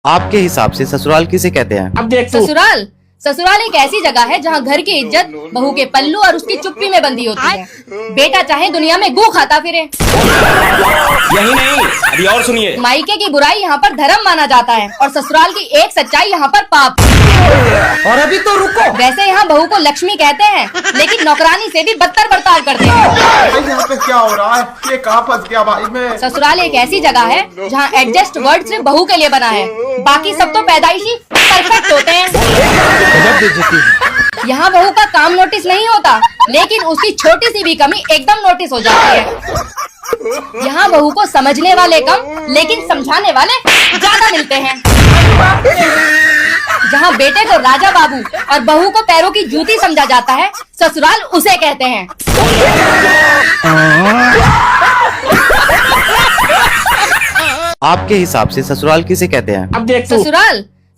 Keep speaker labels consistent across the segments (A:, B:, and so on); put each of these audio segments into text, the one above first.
A: आपके हिसाब से ससुराल किसे कहते हैं?
B: अब देख तू।
C: ससुराल ससुराल एक ऐसी जगह है जहाँ घर की इज्जत बहू के पल्लू और उसकी चुप्पी में बंधी होती है। बेटा चाहे दुनिया में गू खाता फिरे।
B: यही नहीं, अभी और सुनिए।
C: मायके की बुराई यहाँ पर धर्म माना जाता है और ससुराल की एक सच्चाई यहाँ पर पाप।
B: और अभी तो रुको।
C: वैसे यहाँ बहू को लक्ष्मी कहते हैं, लेकिन नौकरानी से भी बदतर बर्ताव करते हैं।
D: भाई यहाँ पे क्या हो रहा है? ये कहाँ फंस गया भाई मैं?
C: ससुराल एक ऐसी जगह है जहाँ एडजस्ट वर्ड सिर्फ बहू के लिए बना है, बाकी सब तो पैदाइशी परफेक्ट होते हैं। यहाँ बहू का काम नोटिस नहीं होता, लेकिन उसकी छोटी सी भी कमी एकदम नोटिस हो जाती है। यहाँ बहू को समझने वाले कम, लेकिन समझाने वाले ज्यादा मिलते हैं। जहाँ बेटे को राजा बाबू और बहू को पैरों की जूती समझा जाता है, ससुराल उसे कहते हैं।
A: आपके हिसाब से ससुराल किसे कहते हैं?
B: अब देख तू।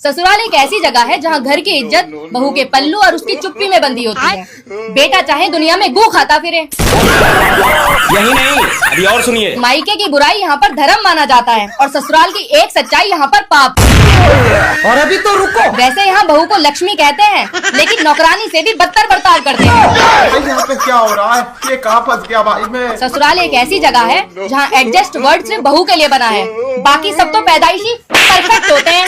C: ससुराल एक ऐसी जगह है जहाँ घर की इज्जत बहू के पल्लू और उसकी चुप्पी में बंधी होती है। बेटा चाहे दुनिया में गू खाता फिरे।
B: यही नहीं, अभी और सुनिए।
C: मायके की बुराई यहाँ पर धर्म माना जाता है और ससुराल की एक सच्चाई यहाँ पर पाप।
B: और अभी तो रुको।
C: वैसे यहाँ बहू को लक्ष्मी कहते हैं, लेकिन नौकरानी से भी बदतर बर्ताव करते हैं।
D: भाई यहाँ पे क्या हो रहा है? ये कहाँ फंस गया भाई मैं?
C: ससुराल एक ऐसी जगह है जहाँ एडजस्ट वर्ड सिर्फ बहू के लिए बना है, बाकी सब तो पैदाइशी परफेक्ट होते हैं।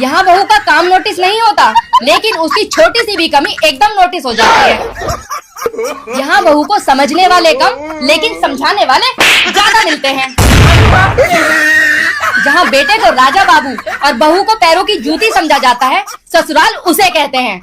C: यहाँ बहू का काम नोटिस नहीं होता, लेकिन उसकी छोटी सी भी कमी एकदम नोटिस हो जाती है। यहाँ बहू को समझने वाले कम, लेकिन समझाने वाले ज्यादा मिलते हैं। जहाँ बेटे को राजा बाबू और बहू को पैरों की जूती समझा जाता है, ससुराल उसे कहते हैं।